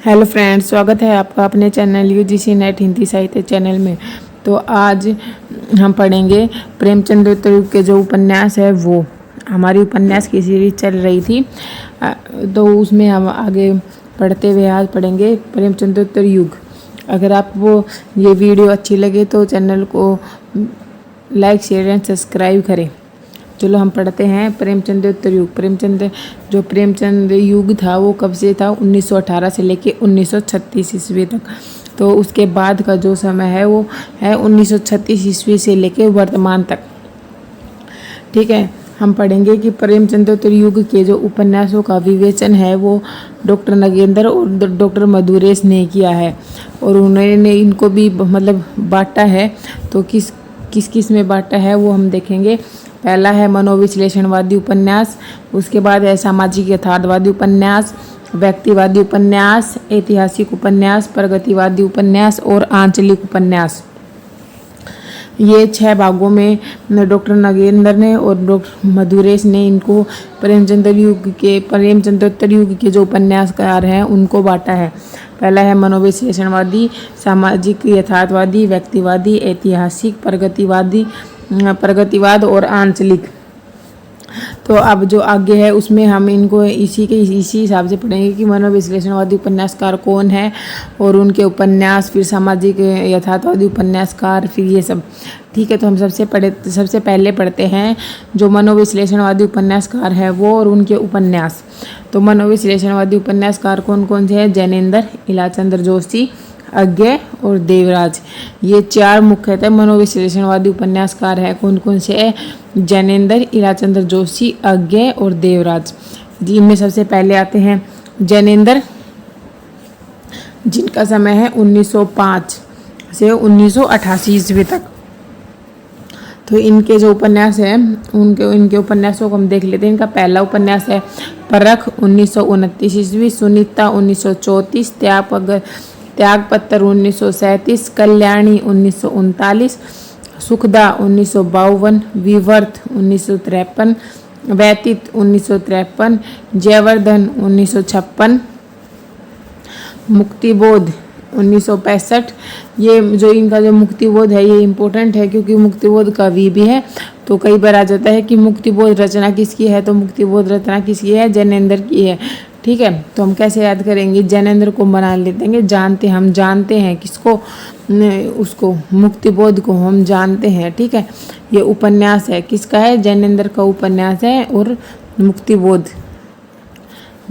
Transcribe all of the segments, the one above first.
Hello friends, स्वागत है आपका अपने चैनल यूजीसी नेट हिंदी साहित्य चैनल में। तो आज हम पढ़ेंगे प्रेमचंद युग के जो उपन्यास है वो हमारी उपन्यास की सीरीज चल रही थी। तो उसमें हम आगे पढ़ते हुए आज पढ़ेंगे प्रेमचंद युग। अगर आपको ये वीडियो अच्छी लगे तो चैनल को लाइक शेयर एंड सब्सक्राइब करें। चलो हम पढ़ते हैं प्रेमचंद युग। प्रेमचंद युग था वो कब से था? 1918 से लेके 1936 ईस्वी तक। तो उसके बाद का जो समय है वो है 1936 ईस्वी से लेके वर्तमान तक। ठीक है, हम पढ़ेंगे कि प्रेमचंद युग के जो उपन्यासों का विवेचन है वो डॉक्टर नगेंद्र और डॉक्टर मधुरेश ने किया है, और उन्होंने इनको भी मतलब बांटा है। तो किस में बांटा है वो हम देखेंगे। पहला है मनोविश्लेषणवादी उपन्यास, उसके बाद है सामाजिक यथार्थवादी उपन्यास, व्यक्तिवादी उपन्यास, ऐतिहासिक उपन्यास, प्रगतिवादी उपन्यास और आंचलिक उपन्यास। ये 6 भागों में डॉक्टर नगेंद्र ने और डॉक्टर मधुरेश ने इनको प्रेमचंद युग के जो उपन्यासकार हैं उनको बांटा है। पहला है मनोविश्लेषणवादी, सामाजिक यथार्थवादी, व्यक्तिवादी, ऐतिहासिक, प्रगतिवाद और आंचलिक। तो अब जो आगे है उसमें हम इनको इसी हिसाब से पढ़ेंगे कि मनोविश्लेषणवादी उपन्यासकार कौन है और उनके उपन्यास, फिर सामाजिक यथार्थवादी उपन्यासकार, फिर ये सब। ठीक है, तो हम सबसे पहले पढ़ते हैं जो मनोविश्लेषणवादी उपन्यासकार है वो और उनके उपन्यास। तो मनोविश्लेषणवादी उपन्यासकार कौन कौन से हैं? जैनेंद्र, इलाचंद्र जोशी, अज्ञे और देवराज। ये 4 मुख्यतः मनोविश्लेषणवादी उपन्यासकार हैं। कौन कौन से हैं? जैनेंद्र, इलाचंद्र जोशी, अज्ञे और देवराज। इनमें सबसे पहले आते हैं जैनेंद्र, जिनका समय है 1905 से 1988 ईस्वी तक। तो इनके जो उपन्यास हैं इनके उपन्यासों को हम देख लेते हैं। इनका पहला उपन्यास है परख 1929 ईस्वी, सुनीता 1934, त्यागपत्र 1937, कल्याणी 1939, सुखदा 1952, विवर्त 1953, व्यतीत 1953, जयवर्धन 1956, मुक्तिबोध 1965। ये जो इनका जो मुक्तिबोध है ये इम्पोर्टेंट है क्योंकि मुक्तिबोध कवि भी है। तो कई बार आ जाता है कि मुक्तिबोध रचना किसकी है, तो मुक्तिबोध रचना किसकी है? जैनेंद्र की है। ठीक है, तो हम कैसे याद करेंगे? जैनेंद्र को बना लेते हैं। हम जानते हैं किसको? उसको, मुक्तिबोध को हम जानते हैं। ठीक है, ये उपन्यास है किसका है? जैनेंद्र का उपन्यास है और मुक्तिबोध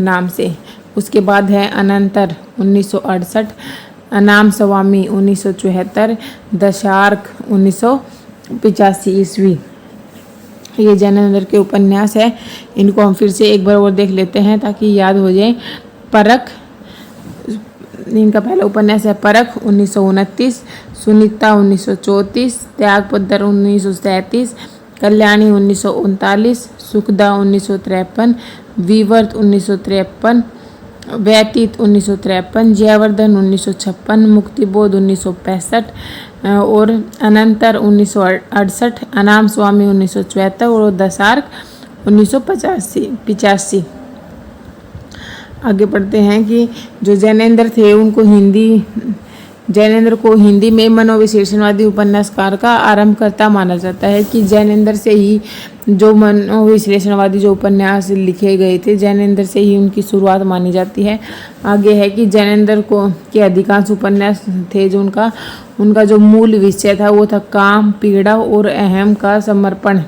नाम से। उसके बाद है अनंतर 1968, अनाम स्वामी 1974, दशार्क 1985 ईस्वी। ये जैनेंद्र के उपन्यास है। इनको हम फिर से एक बार और देख लेते हैं ताकि याद हो जाए। परख, इनका पहला उपन्यास है परख 1929, सुनीता 1934, त्यागपत्र 1937, कल्याणी 1939, सुखदा 1953, विवर्त 1953, व्यतीत 1953, जयवर्धन 1956, मुक्तिबोध 1965 और अनंतर 1968, अनाम स्वामी 1974 और दशार्क 1985। आगे पढ़ते हैं कि जो जैनेंद्र थे जैनेंद्र को हिंदी में मनोविश्लेषणवादी उपन्यासकार का आरंभकर्ता माना जाता है। कि जैनेंद्र से ही जो मनोविश्लेषणवादी जो उपन्यास लिखे गए थे, जैनेंद्र से ही उनकी शुरुआत मानी जाती है। आगे है कि जैनेंद्र के अधिकांश उपन्यास थे जो उनका जो मूल विषय था वो था काम, पीड़ा और अहम का समर्पण।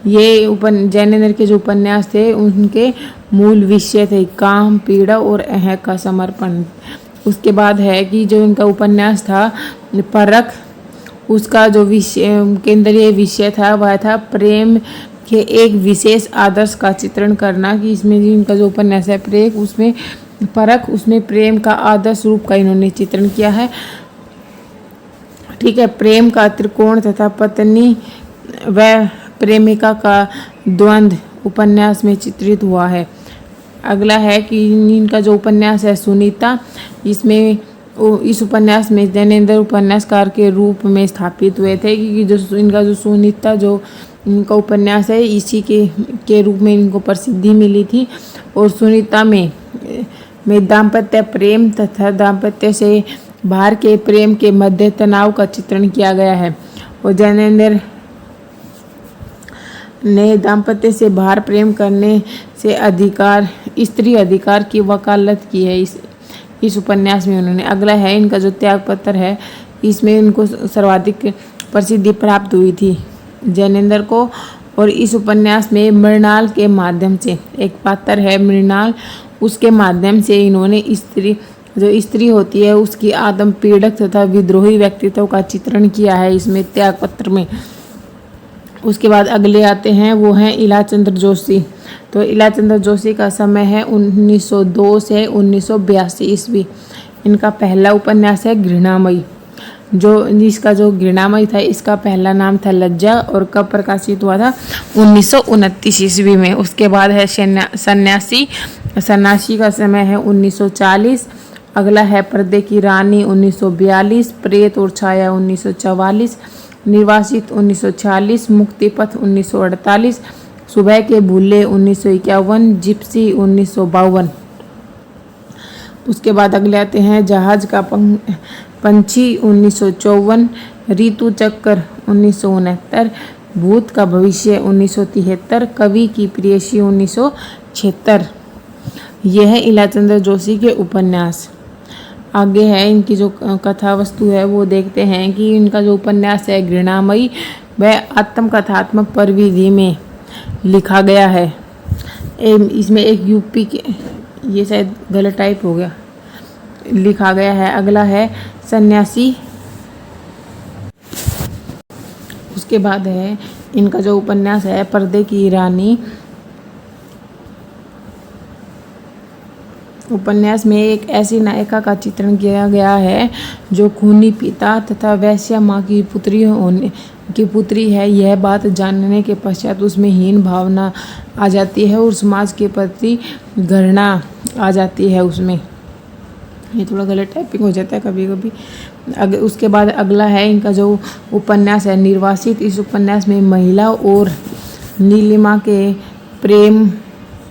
ये जैनेंद्र के जो उपन्यास थे उनके मूल विषय थे काम, पीड़ा और अहम का समर्पण। उसके बाद है कि जो इनका उपन्यास था परख, उसका जो केंद्रीय विषय था वह था प्रेम के एक विशेष आदर्श का चित्रण करना। कि इसमें जो इनका जो उपन्यास है परख, उसमें प्रेम का आदर्श रूप का इन्होंने चित्रण किया है। ठीक है, प्रेम का त्रिकोण तथा पत्नी व प्रेमिका का द्वंद्व उपन्यास में चित्रित हुआ है। अगला है कि इनका जो उपन्यास है सुनीता, इस उपन्यास में जैनेंद्र उपन्यासकार के रूप में स्थापित हुए थे। क्योंकि जो इनका जो सुनीता जो इनका उपन्यास है इसी के रूप में इनको प्रसिद्धि मिली थी। और सुनीता में में दाम्पत्य प्रेम तथा दाम्पत्य से बाहर के प्रेम के मध्य तनाव का चित्रण किया गया है। और ज्ञानेंद्र ने दाम्पत्य से बाहर प्रेम करने से स्त्री अधिकार की वकालत की है इस उपन्यास में उन्होंने। अगला है इनका जो त्याग पत्र है, इसमें इनको सर्वाधिक प्रसिद्धि प्राप्त हुई थी ज्ञानेंद्र को। और इस उपन्यास में मृणाल के माध्यम से, एक पात्र है मृणाल, उसके माध्यम से इन्होंने स्त्री होती है उसकी आत्म पीड़क तथा विद्रोही व्यक्तित्व का चित्रण किया है इसमें त्याग पत्र में। उसके बाद अगले आते हैं, वो हैं इलाचंद्र जोशी। तो इलाचंद्र जोशी का समय है 1902 से 1982 ईस्वी। इनका पहला उपन्यास है घृणामयी। इसका जो घृणामयी था, इसका पहला नाम था लज्जा, और कब प्रकाशित हुआ था? 1929 ईस्वी में। उसके बाद है सन्यासी। सन्यासी का समय है 1940। अगला है पर्दे की रानी 1942, प्रेत और छाया 1944, निर्वासित 1946, मुक्तिपथ 1948, सुबह के भूले 1951, जिप्सी 1952। उसके बाद अगले आते हैं जहाज का पंछी 1954, ऋतु चक्कर 1969, भूत का भविष्य 1973, कवि की प्रेयसी 1976। यह है इलाचंद्र जोशी के उपन्यास। आगे है इनकी जो कथा वस्तु है वो देखते हैं कि इनका जो उपन्यास है घृणामयी वह आत्मकथात्मक परिविधि में लिखा गया है। इसमें एक यूपी के, ये शायद गलत टाइप हो गया, लिखा गया है। अगला है सन्यासी। उसके बाद है इनका जो उपन्यास है पर्दे की रानी। उपन्यास में एक ऐसी नायिका का चित्रण किया गया है जो खूनी पिता तथा वैश्या माँ की पुत्री है। यह बात जानने के पश्चात उसमें हीन भावना आ जाती है और समाज के प्रति घृणा आ जाती है उसमें। ये थोड़ा गलत टाइपिंग हो जाता है कभी कभी। उसके बाद अगला है इनका जो उपन्यास है निर्वासित। इस उपन्यास में महिला और नीलिमा के प्रेम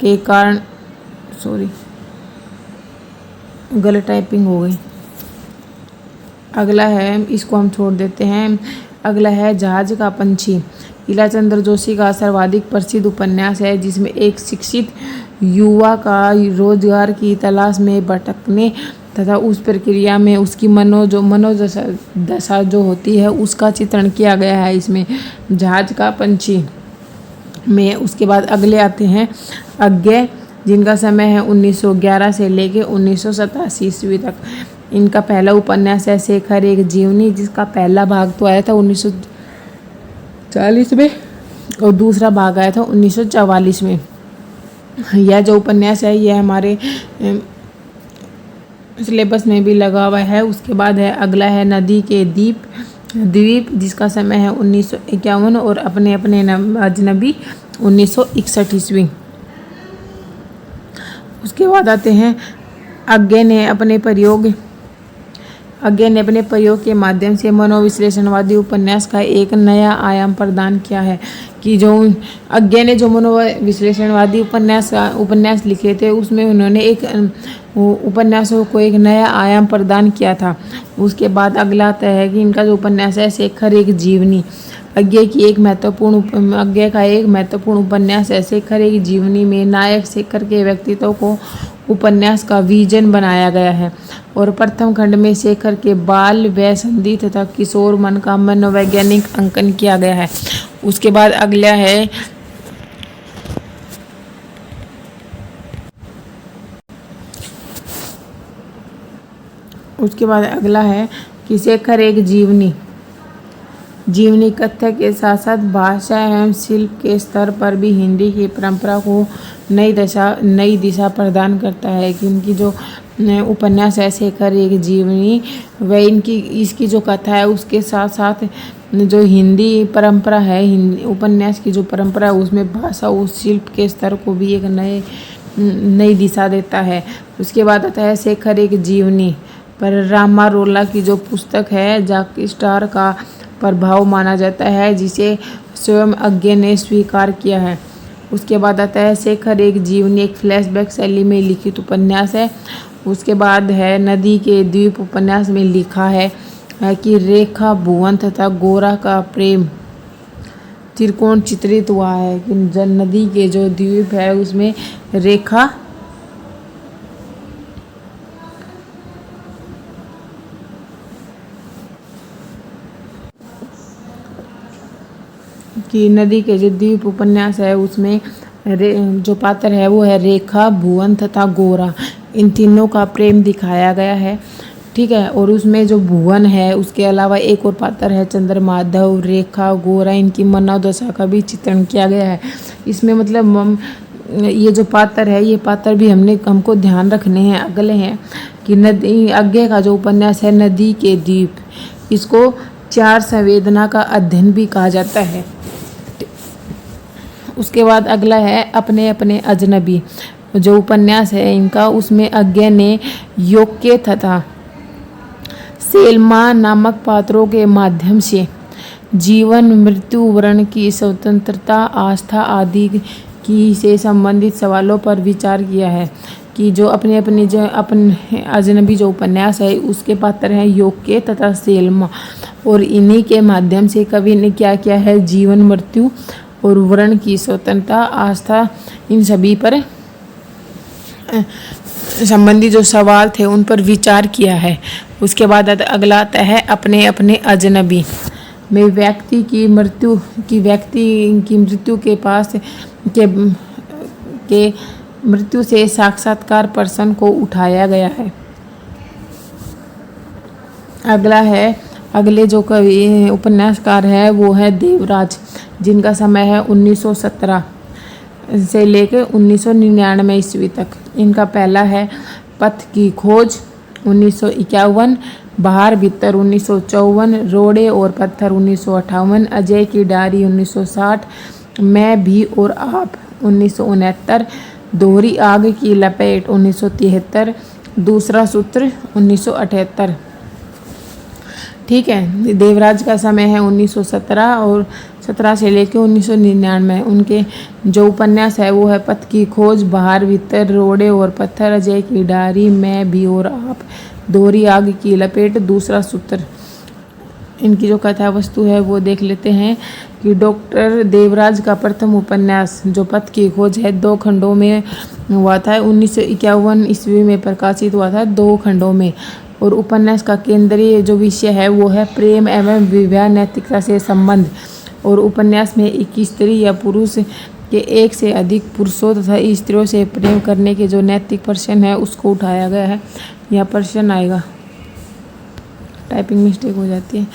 के कारण, गलत टाइपिंग हो गई। अगला है, इसको हम छोड़ देते हैं। अगला है जहाज का पंछी। इलाचंद्र जोशी का सर्वाधिक प्रसिद्ध उपन्यास है जिसमें एक शिक्षित युवा का रोजगार की तलाश में भटकने तथा उस प्रक्रिया में उसकी मनोदशा जो होती है उसका चित्रण किया गया है इसमें जहाज का पंछी में। उसके बाद अगले आते हैं अज्ञे, जिनका समय है 1911 से लेके 1987 ईस्वी तक। इनका पहला उपन्यास है शेखर एक जीवनी, जिसका पहला भाग तो आया था 1940 में और दूसरा भाग आया था 1944 में। यह जो उपन्यास है यह हमारे सिलेबस में भी लगा हुआ है। उसके बाद है अगला है नदी के द्वीप, जिसका समय है 1951 और अपने अजनबी 1961 ईस्वी। उसके बाद आते हैं अज्ञे ने अपने प्रयोग के माध्यम से मनोविश्लेषणवादी उपन्यास का एक नया आयाम प्रदान किया है। कि जो अज्ञे ने जो मनोविश्लेषणवादी उपन्यास लिखे थे उसमें उन्होंने एक उपन्यासों को एक नया आयाम प्रदान किया था। उसके बाद अगला आता है कि इनका जो उपन्यास है शेखर एक जीवनी। अज्ञे का एक महत्वपूर्ण उपन्यास है शेखर एक जीवनी में नायक शेखर के व्यक्तित्व को उपन्यास का विजन बनाया गया है और प्रथम खंड में शेखर के बाल वय संधि तथा किशोर मन का मनोवैज्ञानिक अंकन किया गया है। उसके बाद अगला है कि शेखर एक जीवनी कथ्य के साथ साथ भाषा एवं शिल्प के स्तर पर भी हिंदी की परंपरा को नई दिशा प्रदान करता है। कि इनकी जो उपन्यास है शेखर एक जीवनी, वह इसकी जो कथा है उसके साथ साथ जो हिंदी परंपरा है, उपन्यास की जो परंपरा है उसमें भाषा और शिल्प के स्तर को भी एक नई दिशा देता है। उसके बाद आता है शेखर एक जीवनी पर रामा रोला की जो पुस्तक है जैक स्टार का प्रभाव माना जाता है, जिसे स्वयं अज्ञे ने स्वीकार किया है। उसके बाद आता है शेखर एक जीवनी, एक फ्लैशबैक शैली में लिखित उपन्यास है। उसके बाद है नदी के द्वीप, उपन्यास में लिखा है कि रेखा भुवन तथा गोरा का प्रेम त्रिकोण चित्रित हुआ है कि नदी के जो द्वीप है उसमें रेखा कि नदी के जो द्वीप उपन्यास है उसमें जो पात्र है वो है रेखा, भुवन तथा गोरा, इन तीनों का प्रेम दिखाया गया है। ठीक है, और उसमें जो भुवन है उसके अलावा एक और पात्र है चंद्रमाधव, रेखा, गोरा, इनकी मनोदशा का भी चित्रण किया गया है। इसमें मतलब ये जो पात्र है, ये पात्र भी हमको ध्यान रखने हैं, अगले हैं कि नदी आगे का जो उपन्यास है नदी के द्वीप, इसको चार संवेदना का अध्ययन भी कहा जाता है। उसके बाद अगला है अपने अपने अजनबी, जो उपन्यास है इनका, उसमें अज्ञे ने योग्य तथा सेल्मा नामक पात्रों के माध्यम से जीवन, मृत्यु, वर्ण की स्वतंत्रता, आस्था आदि की से संबंधित सवालों पर विचार किया है कि जो अपने अजनबी जो उपन्यास है उसके पात्र हैं योग्य तथा सेल्मा, और इन्हीं के माध्यम से कवि ने क्या किया है, जीवन, मृत्यु और वर्ण की स्वतंत्रता, आस्था, इन सभी पर संबंधी जो सवाल थे उन पर विचार किया है। उसके बाद अगला आता है अपने अपने अजनबी में व्यक्ति की मृत्यु के पास के मृत्यु से साक्षात्कार पर्सन को उठाया गया है। अगले जो कवि उपन्यासकार है वो है देवराज, जिनका समय है 1917 से लेकर 1999 ईस्वी तक। इनका पहला है पथ की खोज 1951, बाहर भीतर 1954, रोड़े और पत्थर 1958, अजय की डायरी 1960, मैं भी और आप 1969, दोहरी आग की लपेट 1973, दूसरा सूत्र 1978। ठीक है, देवराज का समय है 1917 और 17 से लेकर 1999। उनके जो उपन्यास है वो है पथ की खोज, बाहर भीतर, रोड़े और पत्थर, अजय की डायरी, मैं भी और आप, दोहरी आग की लपेट, दूसरा सूत्र। इनकी जो कथा वस्तु है वो देख लेते हैं कि डॉक्टर देवराज का प्रथम उपन्यास जो पथ की खोज है 2 खंडों में हुआ था, 1951 ईस्वी में प्रकाशित हुआ था 2 खंडों में। और उपन्यास का केंद्रीय जो विषय है वो है प्रेम एवं विवाह, नैतिकता से संबंध। और उपन्यास में एक स्त्री या पुरुष के एक से अधिक पुरुषों तथा स्त्रियों से प्रेम करने के जो नैतिक प्रश्न है उसको उठाया गया है। यहाँ प्रश्न आएगा, टाइपिंग मिस्टेक हो जाती है,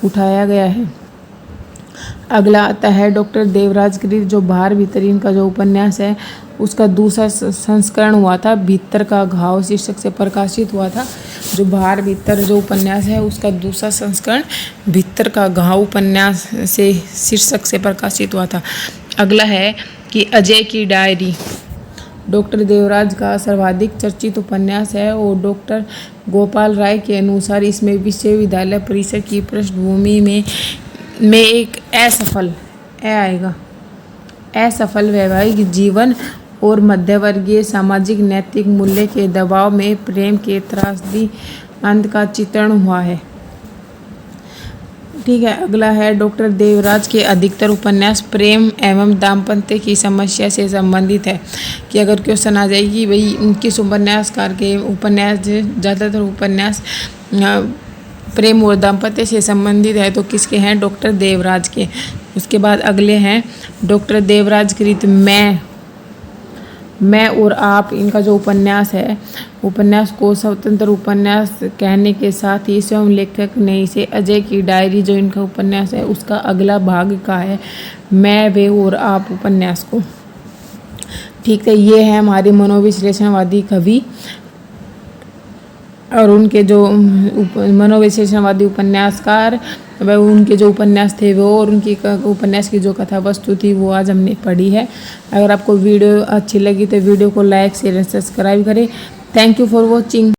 उठाया गया है। अगला आता है डॉक्टर देवराज कृत जो बाहर भीतर, इनका जो उपन्यास है उसका दूसरा संस्करण हुआ था, भीतर का घाव शीर्षक से प्रकाशित हुआ था। जो बाहर भीतर जो उपन्यास है उसका दूसरा संस्करण भीतर का घाव उपन्यास से शीर्षक से प्रकाशित हुआ था। अगला है कि अजय की डायरी डॉक्टर देवराज का सर्वाधिक चर्चित उपन्यास है और डॉक्टर गोपाल राय के अनुसार इसमें विश्वविद्यालय परिसर की पृष्ठभूमि में एक असफल वैवाहिक जीवन और मध्यवर्गीय सामाजिक नैतिक मूल्य के दबाव में प्रेम के त्रासदी अंत का चित्रण हुआ है। ठीक है, अगला है डॉक्टर देवराज के अधिकतर उपन्यास प्रेम एवं दाम्पत्य की समस्या से संबंधित है। कि अगर क्वेश्चन आ जाए कि भाई किस उपन्यासकार के उपन्यास ज़्यादातर उपन्यास प्रेम और दाम्पत्य से संबंधित है तो किसके हैं, डॉक्टर देवराज के। उसके बाद अगले हैं डॉक्टर देवराज कृत मैं और आप, इनका जो उपन्यास है, उपन्यास को स्वतंत्र उपन्यास कहने के साथ ही स्वयं लेखक ने इसे अजय की डायरी जो इनका उपन्यास है उसका अगला भाग कहा है, मैं, वे और आप उपन्यास को। ठीक है, ये है हमारे मनोविश्लेषणवादी कवि और उनके जो मनोविश्लेषणवादी उपन्यासकार वह उनके जो उपन्यास थे वो और उनकी उपन्यास की जो कथा वस्तु थी वो आज हमने पढ़ी है। अगर आपको वीडियो अच्छी लगी तो वीडियो को लाइक शेयर एंड सब्सक्राइब करें। Thank you for watching.